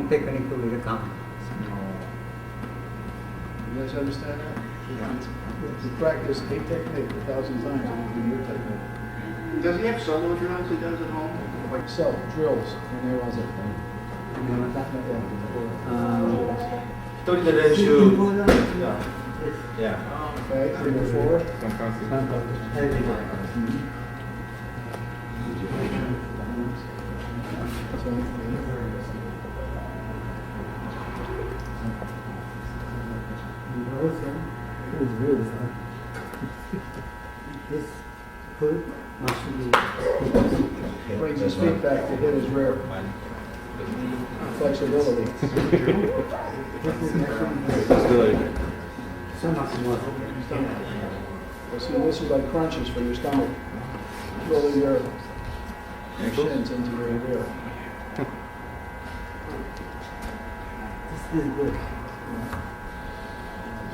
own technique will come. You guys understand that? You practice a technique 1,000 times and you do your technique. Does he have solo drills he does at home? Like self drills, newaza. 一人で練習。Yeah. Okay, 3 or 4. This foot must be Brings his feet back to hit his rear. Flexibility. so much more. Well, see, this is like crunches for your stomach. Rolling your shins into your rear. This is good.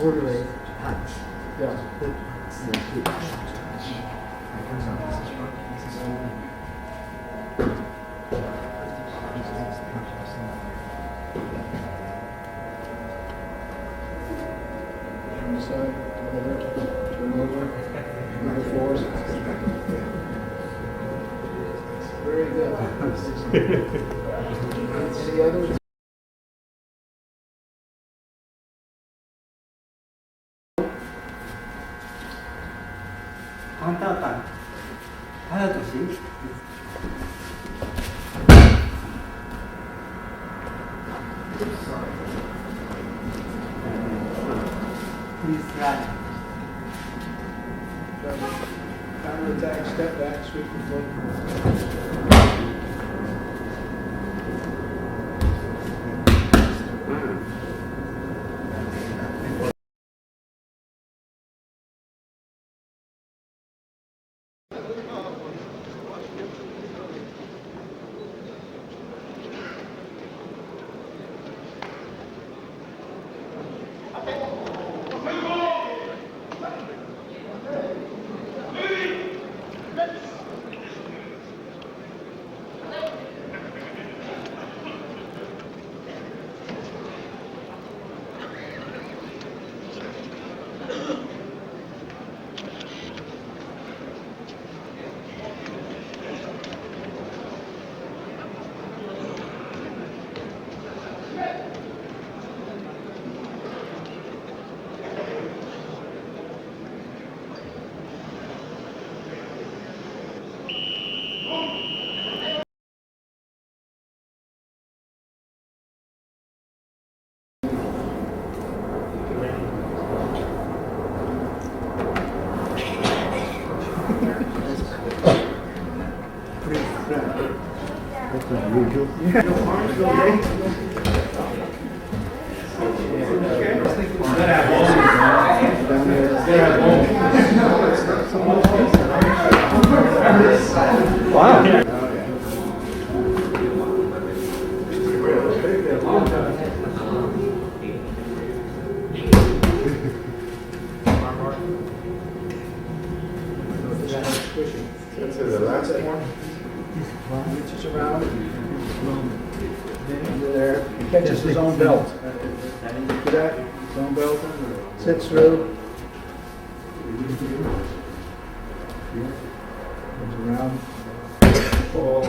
Always touch. Yeah. Turn aside, turn over, move forward. Very good. Any others? Counter-attack. How to see? Please try. Counter attack, step back, sweep the foot. Wow. That's the last one. Reaches around. Under there. He catches his own belt. See that? His own belt. Sits through. Comes around. Oh,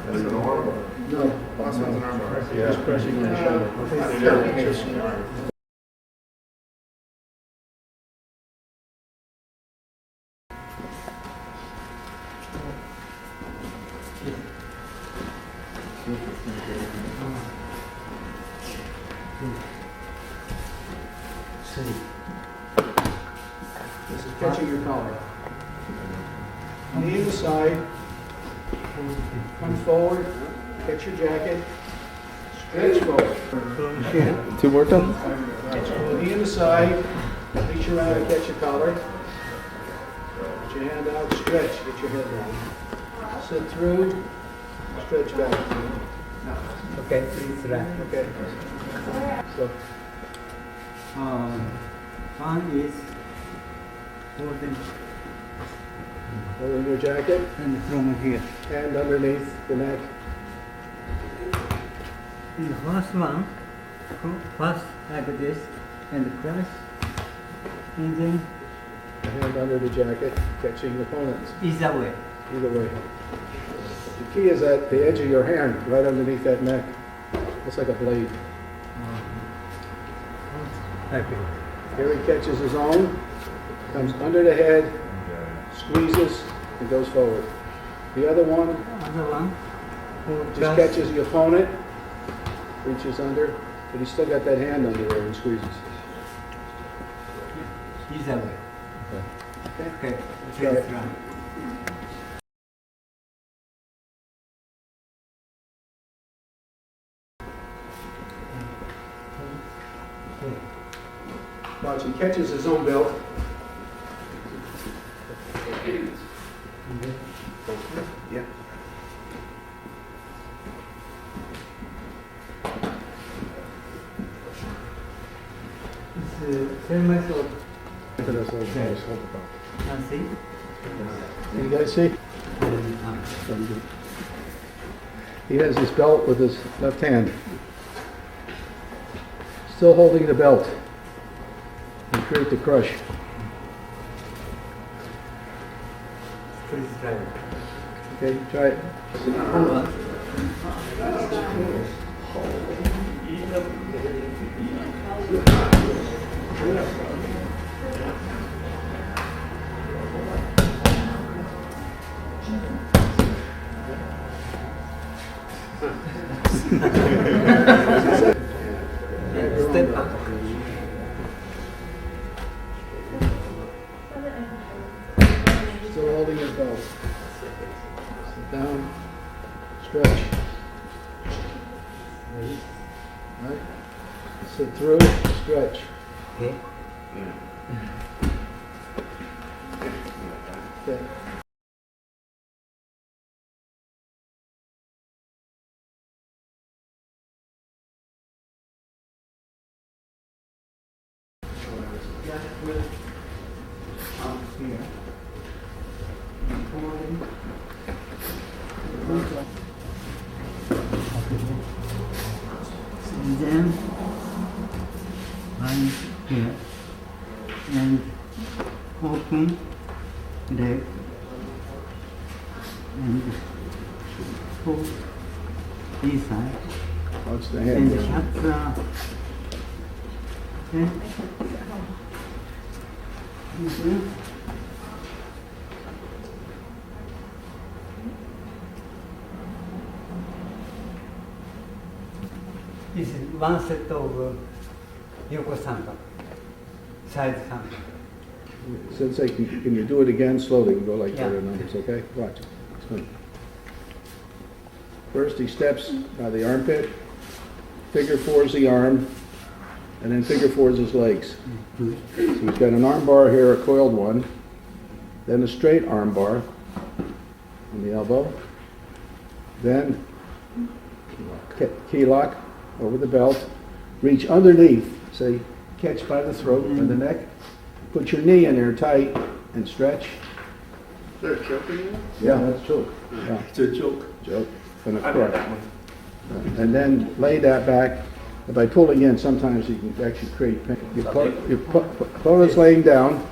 that's an armbar. No. Last one's an armbar. Just pressing on the shoulder. This is catching your collar. Knee to the side. Come forward. Catch your jacket. Stretch forward. Two more times. Knee in the side. Reach around and catch your collar. Put your hand out. Stretch. Get your head down. Sit through. Stretch back. Okay, please try. Okay. So, One is holding your jacket and from here. and underneath the neck. And the first one, first like this, and press, and then The hand under the jacket, catching the opponents. either way. Either way. The key is at the edge of your hand, right underneath that neck. Looks like a blade. Okay. Here he catches his own, comes under the head, squeezes, and goes forward. The other one Other one, just catches the opponent, reaches under, but he's still got that hand under there and squeezes. either way. Okay. Okay. Try it. Please run. Okay. Watch, he catches his own belt. Yeah. It's same method. See? You guys see? And, He has his belt with his left hand. Still holding the belt. And create the crush. please try it. Okay, try it. Hold on. And step back. Still holding his belt. Sit down. Stretch. Right. Sit through. Stretch. Okay. Okay. Up here. Forward. And then one here and open leg and pull this side Watch the and hand. shut the okay. Mhm. This is one set of Yoko Samba, side Samba. Sensei, can you do it again slowly? We'll go like that Yeah. in numbers, okay? Watch. It's good. First, he steps by the armpit, figure fours the arm, and then figure fours his legs. Good. So he's got an arm bar here, a coiled one, then a straight arm bar on the elbow, then key lock over the belt, reach underneath, say catch by the throat and the neck, put your knee in there tight and stretch. Is there a choke in there? Yeah, that's choke. Yeah, It's a choke. choke. And a I got crush. that one. And then lay that back. And by pulling in, sometimes you can actually create pain. Your opponent's laying down.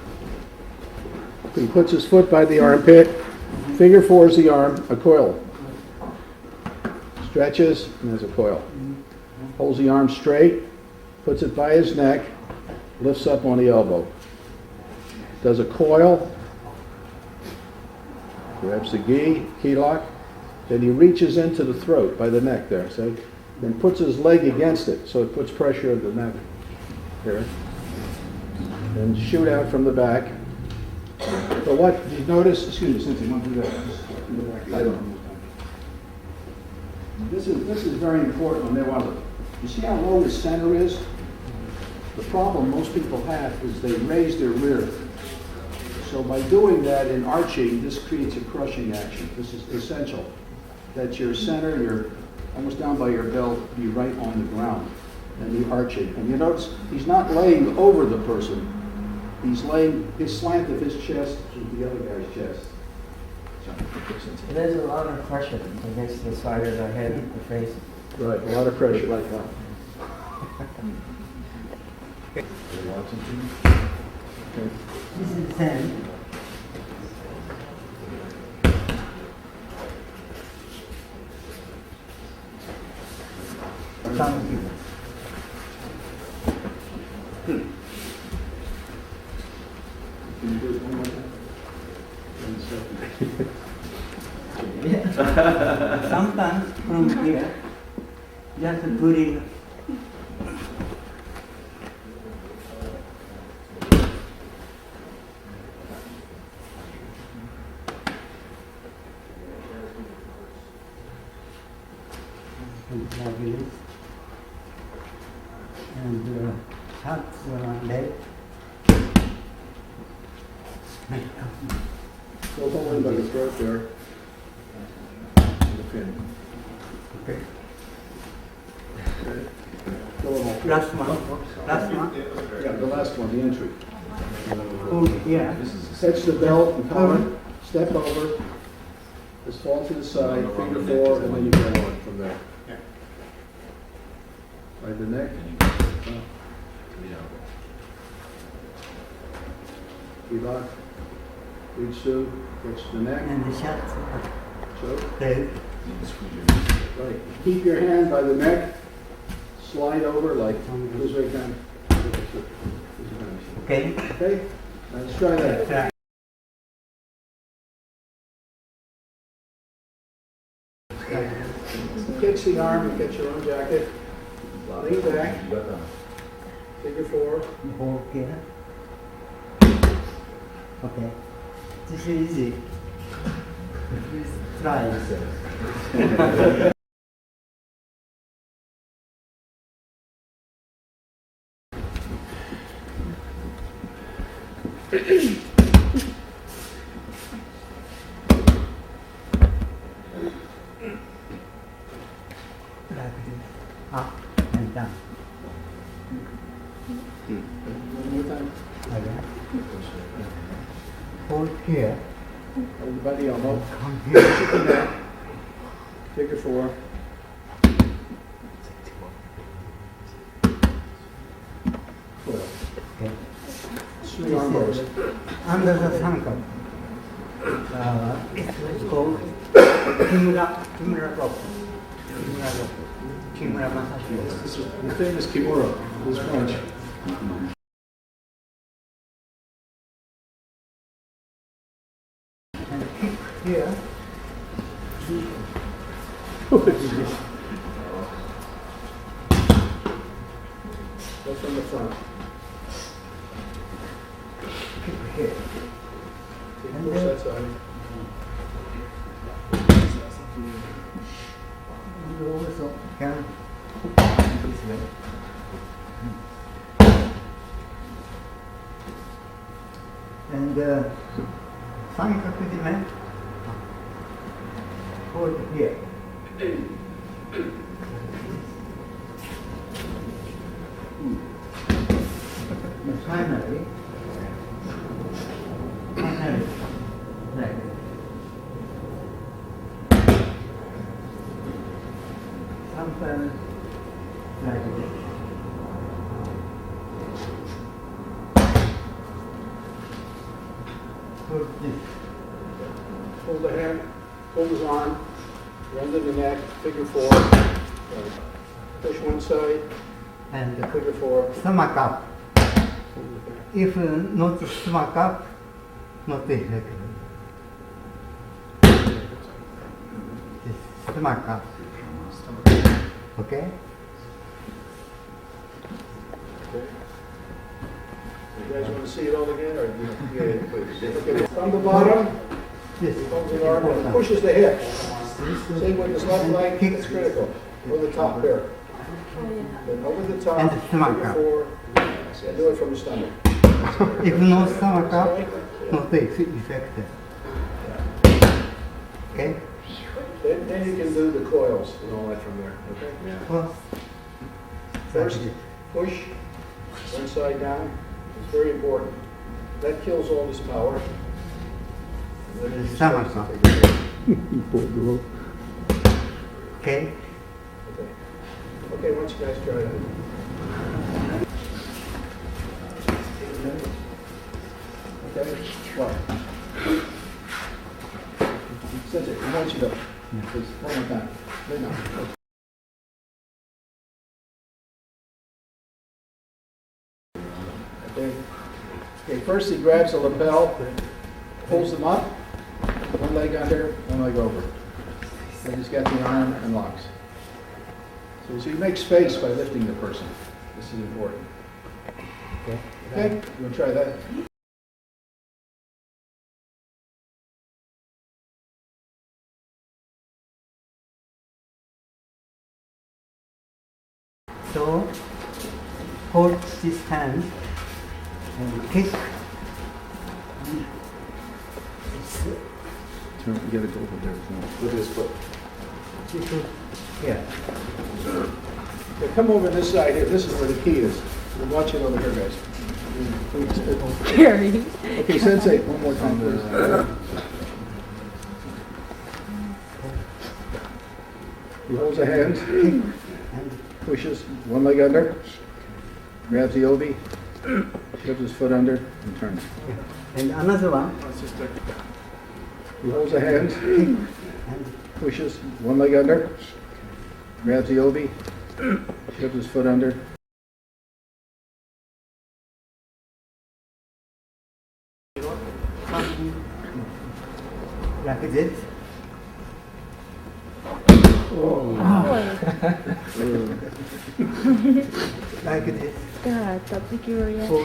He puts his foot by the armpit. Figure fours the arm, a coil. Stretches, and there's a coil. Holds the arm straight, puts it by his neck, lifts up on the elbow. Does a coil, grabs the key lock, then he reaches into the throat by the neck there, see? Then puts his leg against it, so it puts pressure on the neck here. Then shoot out from the back. But what, did you notice, excuse me, Cynthia, want to do that? In the back. I don't know. This is very important on newaza. You see how low the center is? The problem most people have is they raise their rear. So by doing that in arching, this creates a crushing action. This is essential. That your center, you're almost down by your belt, be right on the ground. And the arching. And you notice he's not laying over the person. He's laying his slant of his chest to the other guy's chest. There's a lot of pressure against the side of the head, the face. Right, a lot of pressure like that. This is the same. Sounds good. Can you do it one more time? Yeah. Sometimes from here, just putting like this, and touch the leg. Go hold him by the throat there. The pin. Okay. Okay. Go on. Last one. Last one. Yeah, the last one, the entry. Hold here. Catch the belt and collar, step over, just fall to the side, finger four, and then you go on from there. Right the neck. Lock. Reach through, catch the neck. And the shut. Choke. Leg. Right. Keep your hand by the neck. Slide over like this way kind. Okay. Okay? Now let's try that. Try. Catch the arm, you catch your own jacket. Lean back. Figure four. Hold here. Okay. This is easy. Please try. Like this. Up and down. One more time. Again. Hold here. Hold the body elbow. Come here. Catch the neck. Figure four. Okay. Swing arm bars. Under the ankle. It's called Kimura rope. Kimura rope. Kimura massage. This is the famous Kimura, this punch. And kick here. Go from the front. Kick here. Push that side. You also can this way. And三角締め hold here. And finally, like sometimes like this. Hold this. Hold the hand, hold his arm, under the neck, figure four. Push one side, And figure four. stomach up. Hold it back. If not stomach up, not effective. This stomach up. Okay? Okay. You guys want to see it all again, or? Yeah, please. Okay, from the bottom, This he holds the arm and pushes the hip. See, with his left leg, it's critical. Over the top here. Then over the top, And stomach figure up. four, and do it from the stomach. If no stomach up, not effective. Okay? Then you can do the coils and all that from there, okay? First, First, like this. push, one side down, it's very important. That kills all this power. And then you just Stomach start up. to figure it out. Okay? Okay. Okay, why don't you guys try that? Okay, what? Sensei, I want you to, please, one more time. Lay down. Okay, first he grabs the lapel, pulls them up, one leg under, one leg over. Then he's got the arm and locks. So he makes space by lifting the person. This is important. Okay, you want to try that? So hold this hand and kick. You gotta go over there. With his foot. Here. Okay, come over this side here. This is where the key is. We'll watch it over here, guys. Scary. Okay, Sensei, one more time, please. He holds a hand, pushes one leg under, grabs the obi, shoves his foot under, and turns. And another one. He holds a hand, pushes one leg under, grabs the obi, shoves his foot under. Like this. Like this. God, tapi kira gitu.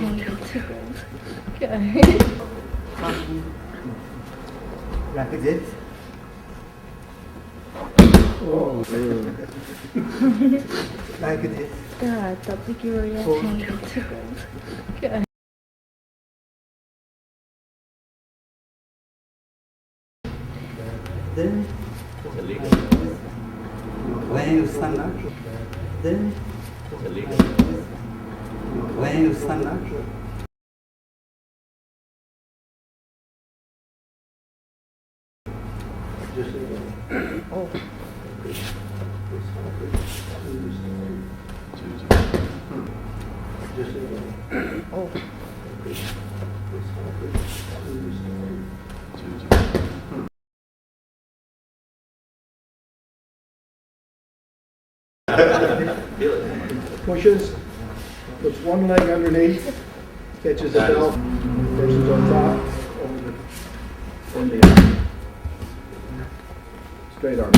Like this. Like this. God, tapi kira gitu. Then when you stand up, then when you stand up, Pushes, puts one leg underneath, catches the belt, person's on top, over the, then the arm. Straight arm.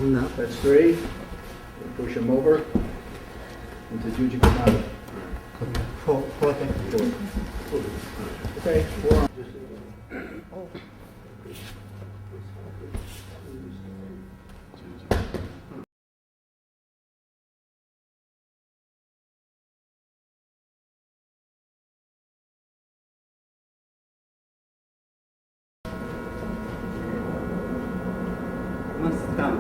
no. That's three. Push him over into Jiu-jitsu. Four. Okay, forearm. Must down.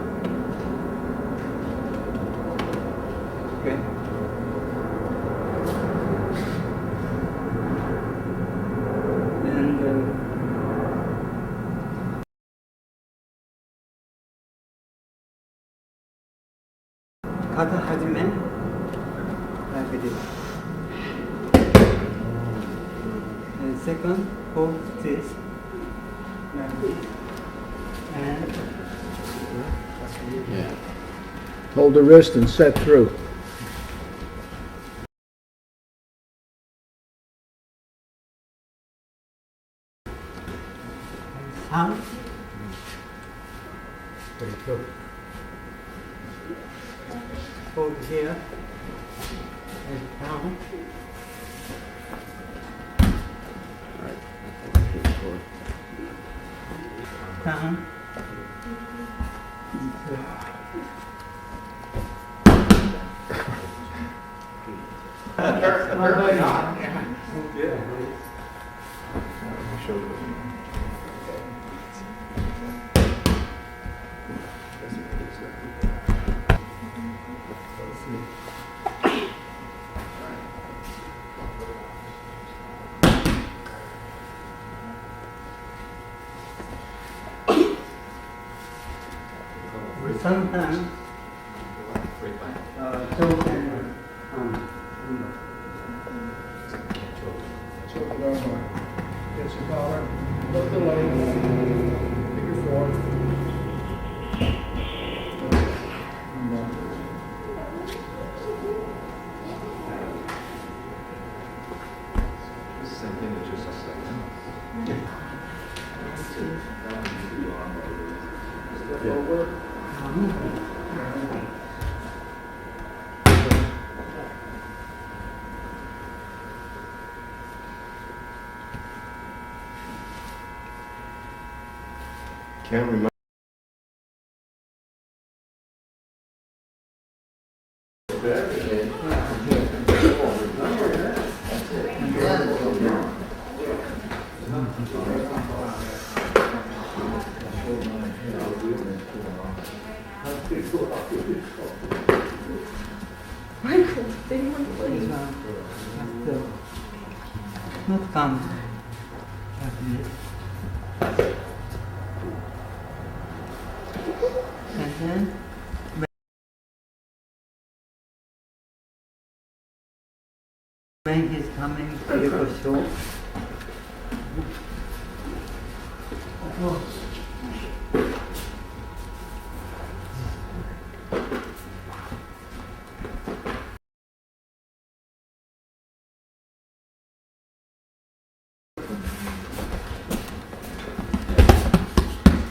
Okay. And kata hajime like this. And second, hold this like this. And Hold the wrist and set through. down. Very good. Hold here and down. Down. sometimes choke and Choke it armbar. Get your collar, hook the leg, figure four. Same thing, it's just a second. Step over. Can't remember. Michael, did you want to play? not come like this. And then when he's coming, you go show.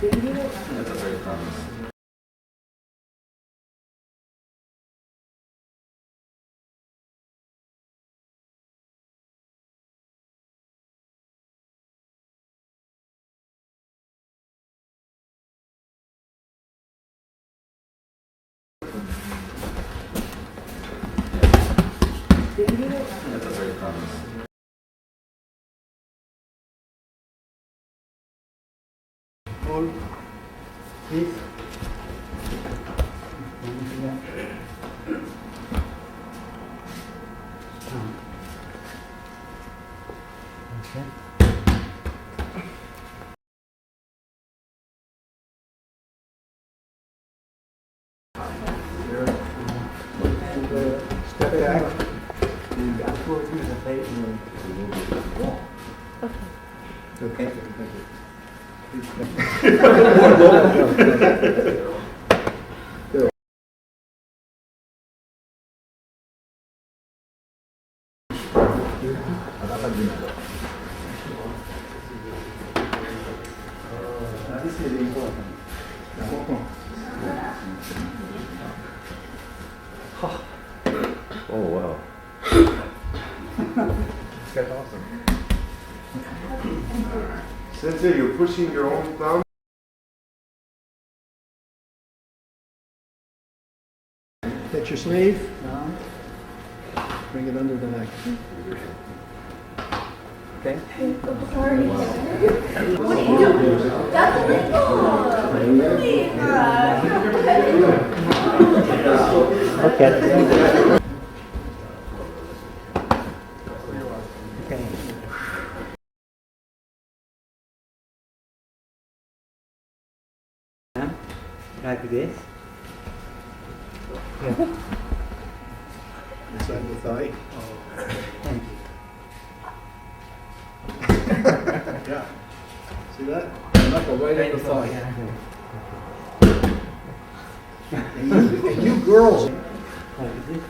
That's a very common. That's a very common. Hold this. Okay. Step back. Go to the face. Okay. Okay. This is important. Oh, wow. That's awesome. Sensei, you're pushing your own thumb? Get your sleeve, Now, bring it under the neck. okay. Sorry. Okay. Okay. Like this. Yeah. Inside the thigh. Thank you. Yeah. See that? Knuckle right in the thigh. And you girls. Like this.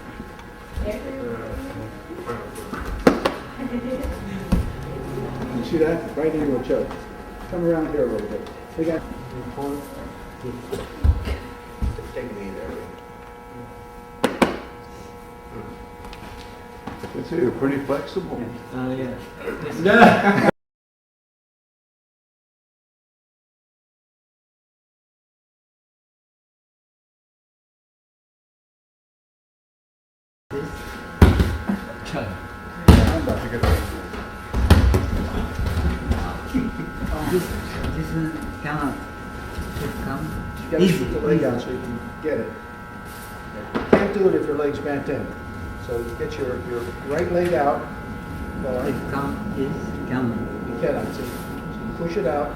You see that? Right into a choke. Come around here a little bit. We got. Hold this. Take a knee there. Sensei, you're pretty flexible. Yeah. This is cannot come You gotta easy. shoot the leg out so you can get it. You can't do it if your leg's bent in. So you get your right leg out. It come is come You cannot, see? So you push it out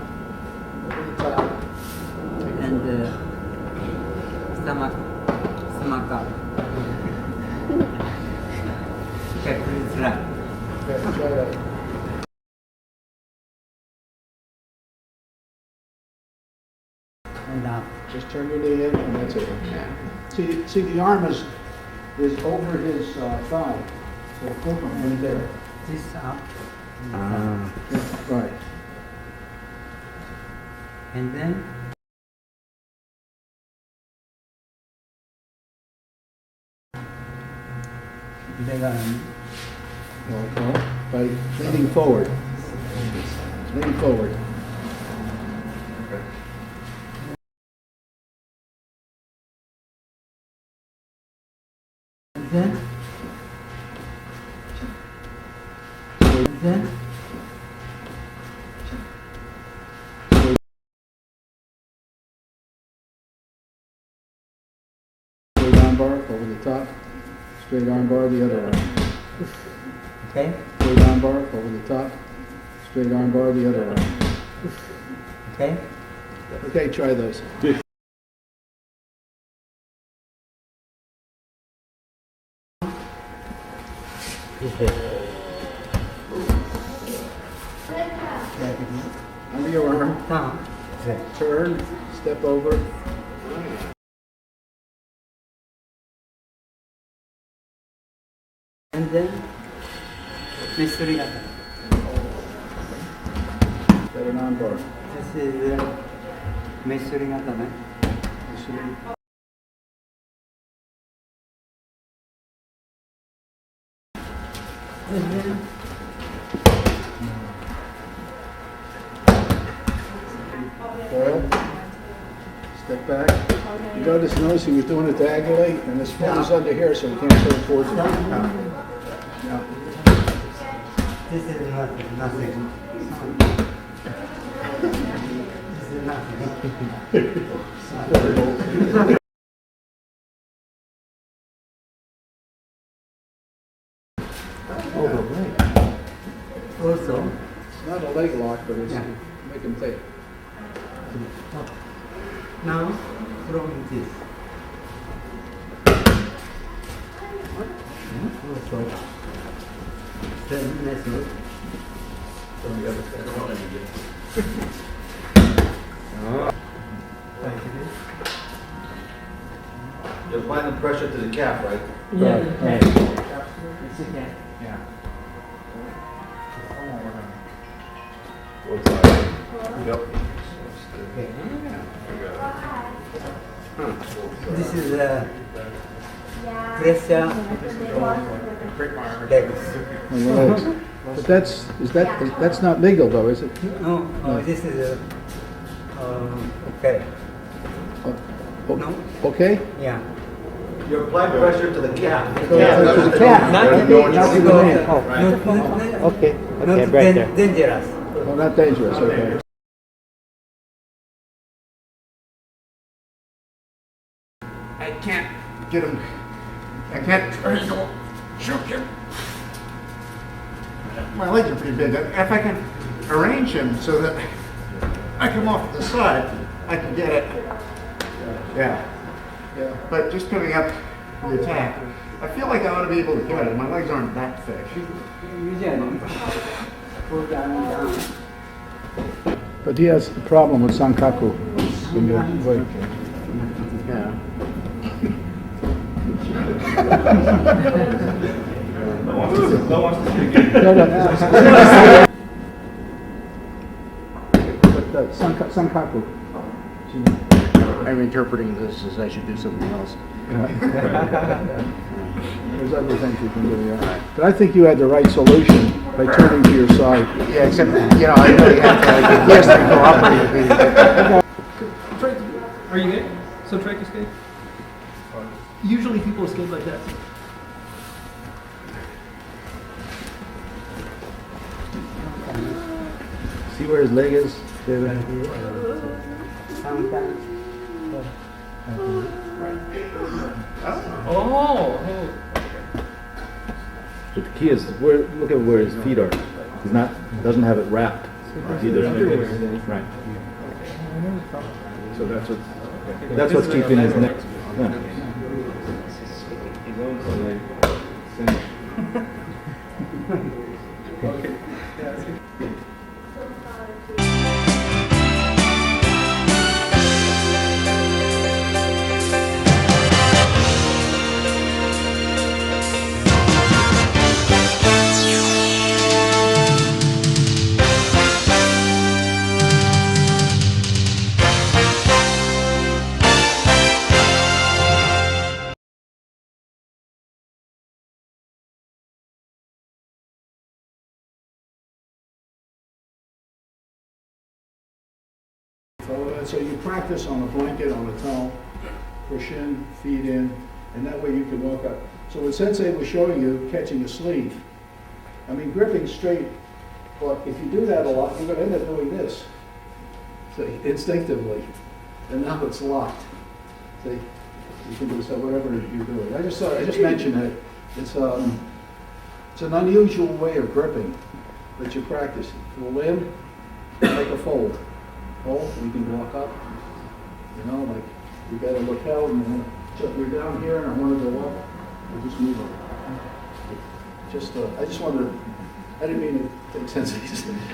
over the top. and stomach up. Okay, please right. Okay, try that. And up. Just turn your knee in, and that's it. See, the arm is over his thigh. So go from right there. This up. Right. And then leg arm. Okay. By leaning forward. Lean forward. And then Straight arm bar over the top. Straight arm bar the other way. okay. Straight arm bar over the top. Straight arm bar the other way. Okay. Okay, try those. Under your arm. Down. Turn. Step over. And then mystery attack. Set an arm bar. This is mystery attack. And then Coil. Step back. You notice he was doing it diagonally, and the spin is under here, so he can't turn towards it. Yeah. this is nothing. This is nothing. Also, It's not a leg lock, but it's make him take. now from this. Also, then method. From the other side. Like this. You're applying the pressure to the calf, right? Yeah. Right. It's okay. Yeah. One side. Yep. Okay. This is pressure legs. But that's not legal though, is it? No, this is okay. No? Okay? Yeah. You apply pressure to the calf. To the calf. Not Gotta go in Not to the man. Okay. Not dangerous. Oh, not dangerous, okay. I can't get him. I can't triangle choke him. My legs are pretty big. If I can arrange him so that I come off the side, I can get it. Yeah. Yeah. But just coming up the attack, I feel like I ought to be able to get it. My legs aren't that thick. Usually, go down. But he has a problem with sankaku. Yeah. But sankaku. I'm interpreting this as I should do something else. There's other things you can do, yeah. But I think you had the right solution by turning to your side. Yeah, except, you know, I really have to, yes, they cooperate with me. Are you gay? So try to escape? Usually people escape like that. See where his leg is? Sometimes. Oh! But the key is look at where his feet are. He's not doesn't have it wrapped. Either. Right. So that's what. That's what's keeping his neck. So you practice on a blanket, on a towel, push in, feed in, and that way you can walk up. So when Sensei was showing you catching a sleeve, I mean gripping straight, but if you do that a lot, you're going to end up doing this. So instinctively, and now it's locked. See, you can do so whatever you're doing. I just mentioned that it's an unusual way of gripping that you practice. Pull in, like a fold. Fold, you can walk up. You know, like you got a lapel, and then you're down here, and I want to go up. You just move up. I just wanted to. I didn't mean to take sense,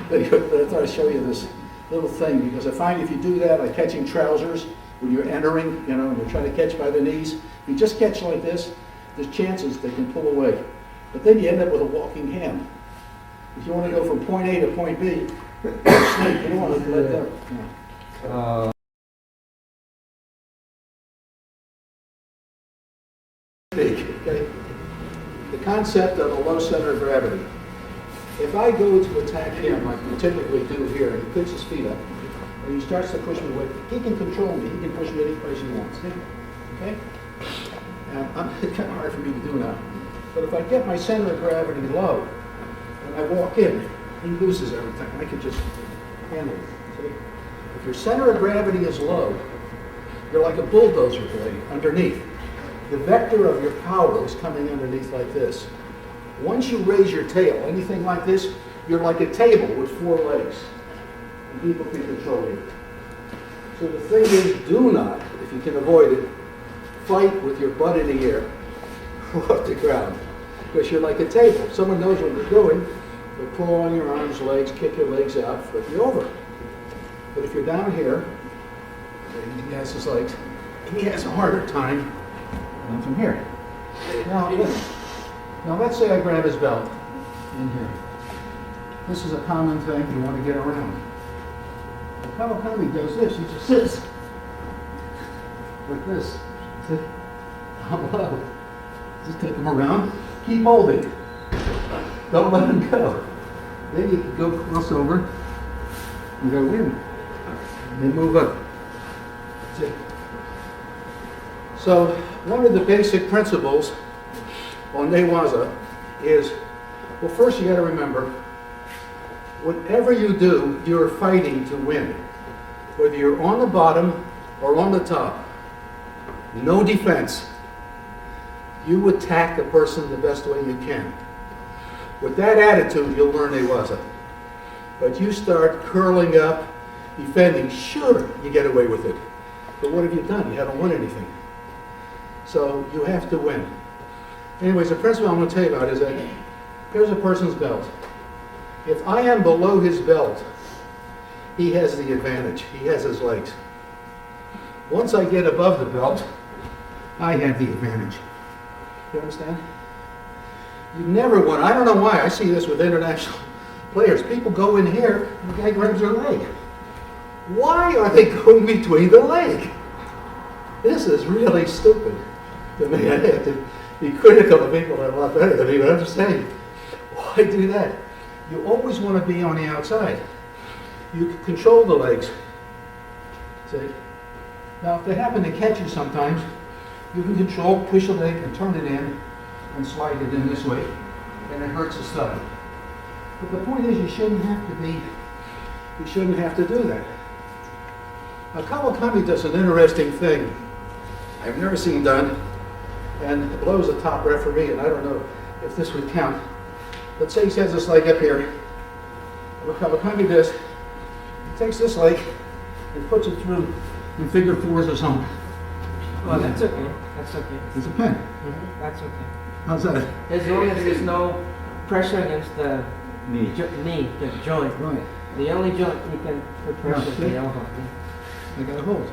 but I thought I'd show you this little thing, because I find if you do that, like catching trousers, when you're entering, you know, and you're trying to catch by the knees, if you just catch like this, there's chances they can pull away. But then you end up with a walking hand. If you want to go from point A to point B, you don't want to let them. Yeah. Okay. The concept of a low center of gravity. If I go to attack him, like we typically do here, and he puts his feet up, and he starts to push me away, he can control me. He can push me any place he wants. Okay? It's kind of hard for me to do now. But if I get my center of gravity low, and I walk in, he loses everything. I can just handle it. See? If your center of gravity is low, you're like a bulldozer blade underneath. The vector of your power is coming underneath like this. Once you raise your tail, anything like this, you're like a table with 4 legs. And people can control you. So the thing is, do not, if you can avoid it, fight with your butt in the air off the ground. Because you're like a table. Someone knows what you're doing. They pull on your arms, legs, kick your legs out, flip you over. But if you're down here, and he has his legs, he has a harder time than from here. Now let's say I grab his belt in here. This is a common thing you want to get around. The Kawakami does this, he just sits like this. See? How low. Just take him around, keep holding. Don't let him go. Then you can go cross over and go in. And then move up. See? So one of the basic principles on newaza is, well, first you got to remember, whatever you do, you're fighting to win. Whether you're on the bottom or on the top, no defense. You attack a person the best way you can. With that attitude, you'll learn newaza. But you start curling up, defending, sure, you get away with it. But what have you done? You haven't won anything. So you have to win. Anyways, the principle I'm going to tell you about is that here's a person's belt. If I am below his belt, he has the advantage. He has his legs. Once I get above the belt, I have the advantage. You understand? You never want, I don't know why, I see this with international players. People go in here, and the guy grabs their leg. Why are they going between the leg? This is really stupid to me. I have to be critical of people that are a lot better than me, but I'm just saying, why do that? You always want to be on the outside. You can control the legs. See? Now, if they happen to catch you sometimes, you can control, push a leg and turn it in and slide it in this way, and it hurts the stomach. But the point is, you shouldn't have to do that. Now, Kawakami does an interesting thing I've never seen done, and Blow's a top referee, and I don't know if this would count. Let's say he has this leg up here. What Kawakami does, he takes this leg and puts it through in figure 4s or something. Oh, that's okay. That's okay. There's a pin. That's okay. How's that? As long as there's no pressure against the Knee. knee, the joint. Right. The only joint you can put pressure is see? the elbow. I got a hold.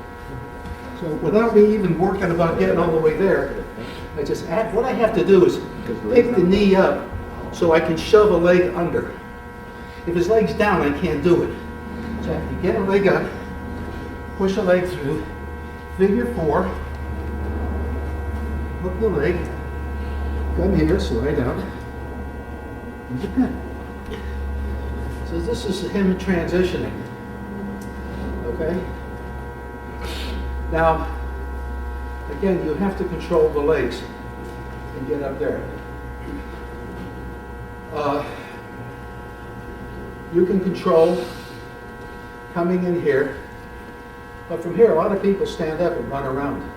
So without me even working about getting all the way there, I just add, what I have to do is pick the knee up so I can shove a leg under. If his leg's down, I can't do it. So I have to get a leg up, push a leg through, figure 4, hook the leg, come here, slide out, there's a pin. So this is him transitioning, okay? Now, again, you have to control the legs and get up there. You can control coming in here, but from here, a lot of people stand up and run around.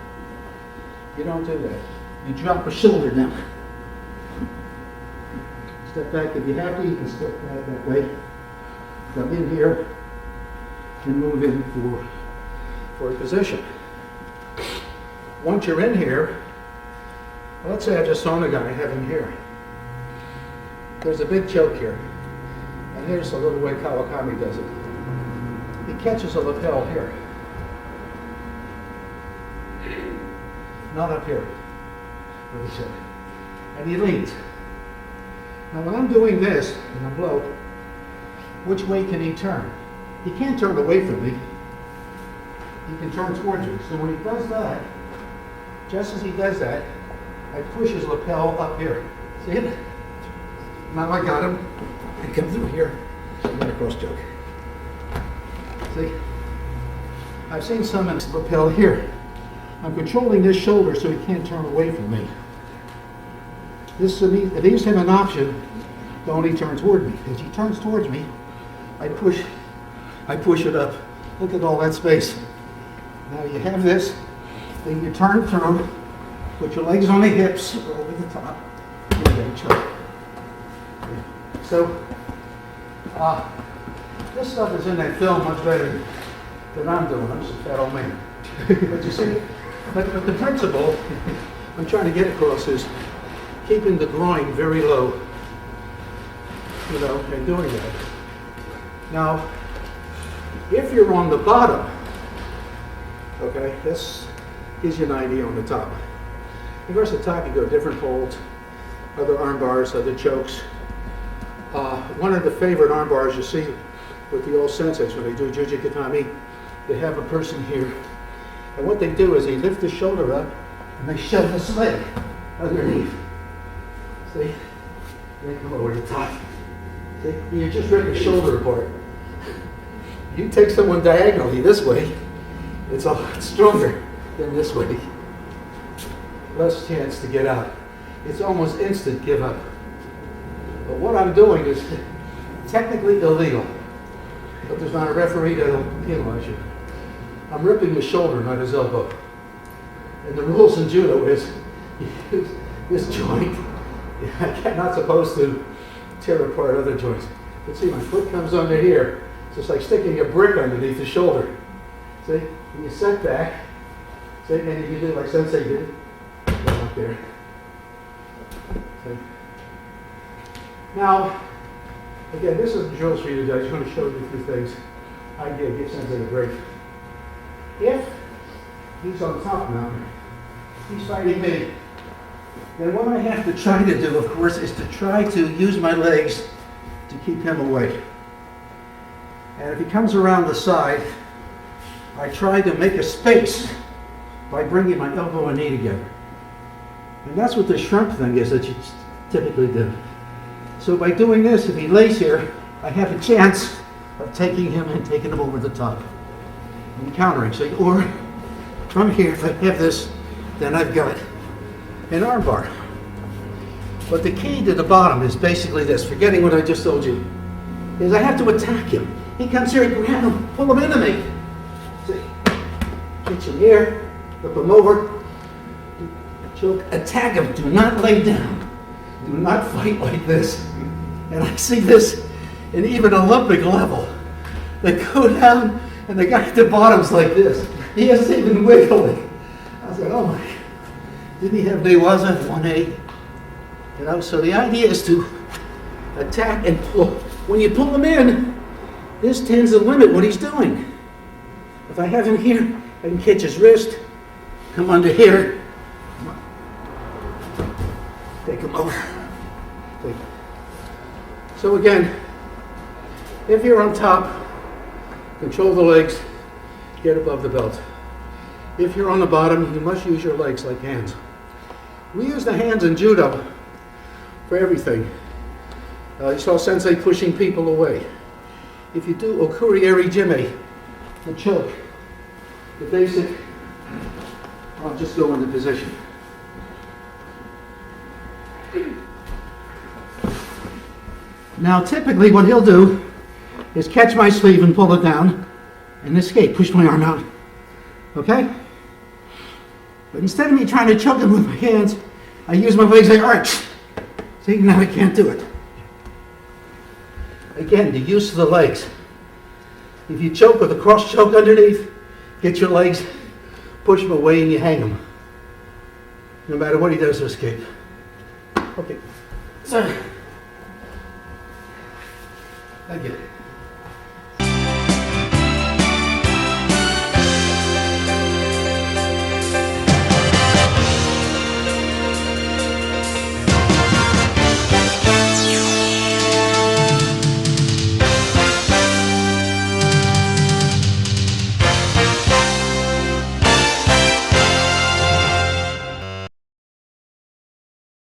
You don't do that. You drop a shoulder down. Step back. If you have to, you can step back that way. Come in here and move in for a position. Once you're in here, well, let's say I just saw a guy, I have him here. There's a big choke here. And here's the little way Kawakami does it. He catches a lapel here. Not up here. What he said. And he leans. Now when I'm doing this, and I'm low, which way can he turn? He can't turn away from me. He can turn towards me. So when he does that, just as he does that, I push his lapel up here. See it? Now I got him. I come through here. So I'm going to cross choke. See? I've seen some in his lapel here. I'm controlling this shoulder so he can't turn away from me. This it leaves him an option to only turn toward me. As he turns towards me, I push it up. Look at all that space. Now you have this, then you turn through, put your legs on the hips, or over the top, and then choke. So, this stuff is in that film much better than I'm doing. I'm just a fat old man. But you see, but the principle I'm trying to get across is keeping the groin very low, you know, and doing that. Now, if you're on the bottom, okay, this gives you an idea on the top. Of course, the top, you go different holds, other arm bars, other chokes. One of the favorite arm bars you see with the old senseis when they do Jiu-jitsu Katami, they have a person here. And what they do is they lift the shoulder up and they shove this leg underneath. See? They come over the top. See? You just rip your shoulder apart. You take someone diagonally this way, it's a lot stronger than this way. Less chance to get out. It's almost instant give up. But what I'm doing is technically illegal. But there's not a referee that'll penalize you. I'm ripping his shoulder, not his elbow. And the rules in judo is this joint, I'm not supposed to tear apart other joints. But see, my foot comes under here. It's just like sticking a brick underneath the shoulder. See? And you set back. See? And you do like Sensei did. Go up there. See? Now, again, this is the drills for you today. I just want to show you a few things. Idea, give Sensei a break. If he's on top now, he's fighting me, then what I have to try to do, of course, is to try to use my legs to keep him away. And if he comes around the side, I try to make a space by bringing my elbow and knee together. And that's what the shrimp thing is that you typically do. So by doing this, if he lays here, I have a chance of taking him and taking him over the top and countering. So, or from here, if I have this, then I've got an armbar. But the key to the bottom is basically this, forgetting what I just told you, is I have to attack him. He comes here and grab him, pull him into me. See, get him here, flip him over, choke, attack him, do not lay down. Do not fight like this. And I see this in even Olympic level. They go down and the guy at the bottom's like this. He isn't even wiggling. I said, oh my, didn't he have newaza 1A? You know, so the idea is to attack and pull. When you pull him in, this tends to limit what he's doing. If I have him here, I can catch his wrist, come under here, take him over. Take. So again, if you're on top, control the legs, get above the belt. If you're on the bottom, you must use your legs like hands. We use the hands in judo for everything. You saw sensei pushing people away. If you do okurieri jime, the choke, the basic, I'll just go into position. Now typically what he'll do is catch my sleeve and pull it down and escape, push my arm out. Okay? But instead of me trying to choke him with my hands, I use my legs like arch. See, now I can't do it. Again, the use of the legs. If you choke with a cross choke underneath, get your legs, push him away and you hang him. No matter what he does to escape. Okay. So, again.